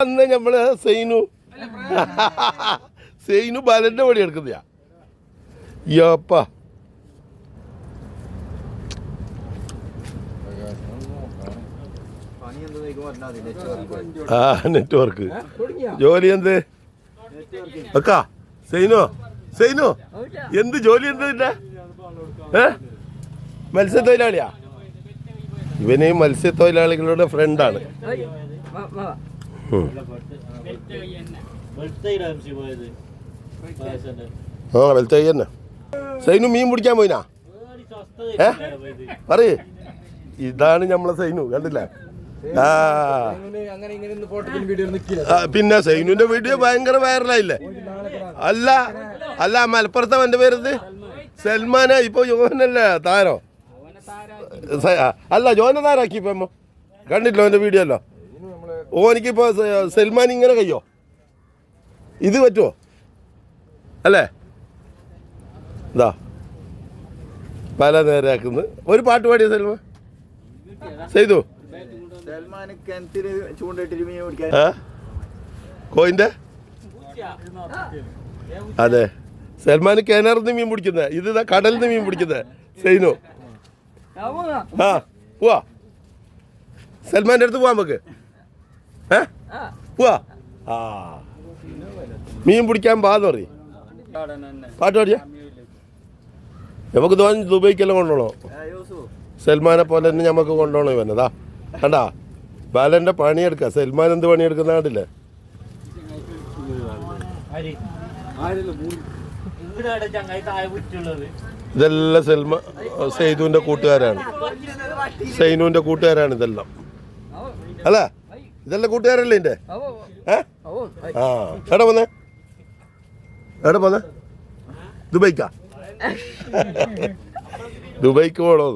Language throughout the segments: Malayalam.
അന്ന് നമ്മള് സെയിനു ബാലന്റെ പണി എടുക്കുന്നയാ യപ്പാ. നെറ്റ്വർക്ക് ജോലി എന്ത് വെക്കാ സെയിനോ എന്ത് ജോലി എന്ത് നിന്റെ മത്സ്യത്തൊഴിലാളിയാ? ഇവന് മത്സ്യത്തൊഴിലാളികളുടെ ഫ്രണ്ടാണ്. ആ വെളുത്ത തന്നെ. സൈനു മീൻ പിടിക്കാൻ പോയിനാ? പറയ്. ഇതാണ് നമ്മളെ സൈനു, കണ്ടില്ലേ? പിന്നെ സൈനുവിന്റെ വീഡിയോ ഭയങ്കര വൈറലായില്ലേ? അല്ല മലപ്പുറത്തെ എന്റെ പേരത് സൽമാന. ഇപ്പൊ ജോനല്ലേ താരോ? അല്ല ജോന താരാക്കി ഇപ്പൊ കണ്ടില്ലോ എന്റെ വീഡിയോ അല്ലോ. ഓനിക്കിപ്പോ സൽമാൻ ഇങ്ങനെ കഴിയോ? ഇത് പറ്റുമോ? അല്ലേ? ഇതാ പല നേരാക്കുന്നു. ഒരു പാട്ട് പാടിയ സൽമാൻ ചെയ്തു കോയിന്റെ. അതെ, സൽമാൻ കിണറിന്ന് മീൻ പിടിക്കുന്നത്, ഇത് കടലിൽ നിന്ന് മീൻ പിടിക്കുന്നത് സൈനു. ആ പോവാ, സൽമാന്റെ അടുത്ത് പോവാ നമുക്ക്. പോവാ. ആ മീൻ പിടിക്കാൻ പാന്ന് പറയും. പാട്ട് പാടിയാ നമുക്ക് തോന്നി ദുബൈക്കെല്ലാം കൊണ്ടുപോകണോ? സൽമാനെ പോലെ തന്നെ ഞമ്മക്ക് കൊണ്ടുപോകണം. ഇവന്നതാ കണ്ടാ ബാലന്റെ പണിയെടുക്ക. സൽമാൻ എന്ത് പണിയെടുക്കുന്ന കണ്ടില്ലേ? ഇതെല്ലാം സൈനുവിന്റെ കൂട്ടുകാരാണ്. സൈനുവിന്റെ കൂട്ടുകാരാണ് ഇതെല്ലാം. അല്ല ഇതെല്ലാം കൂട്ടുകാരല്ലേ ഇതിന്റെ? ആ എവിടെ പോന്നെ? ദുബൈക്കാ? ദുബൈക്ക് പോണോ?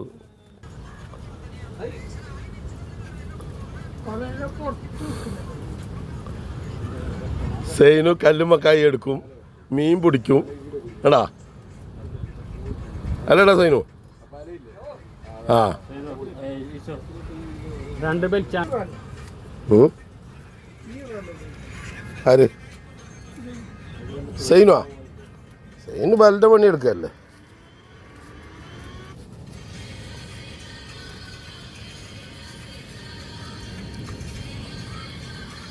സൈനു കല്ലുമ്മക്കായി എടുക്കും, മീൻ പിടിക്കും. എടാ അല്ലടാ സൈനു? ആ ആര്? സൈനുവാ? സൈനു ബാലന്റെ പണി എടുക്കല്ലേ?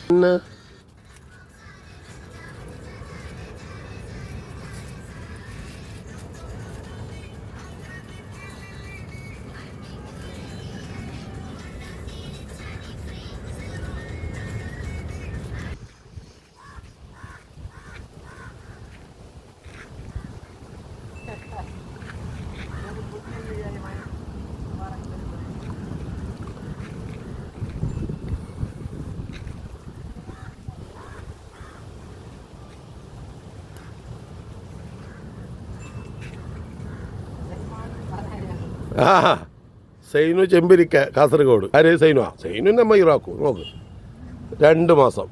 പിന്നെ ആ സൈനു ചെമ്പിരിക്ക കാസർഗോഡ്. ആര്? സൈനുവാ? സൈനു നമ്മ ഇറാക്കും. നോക്ക് 2 മാസം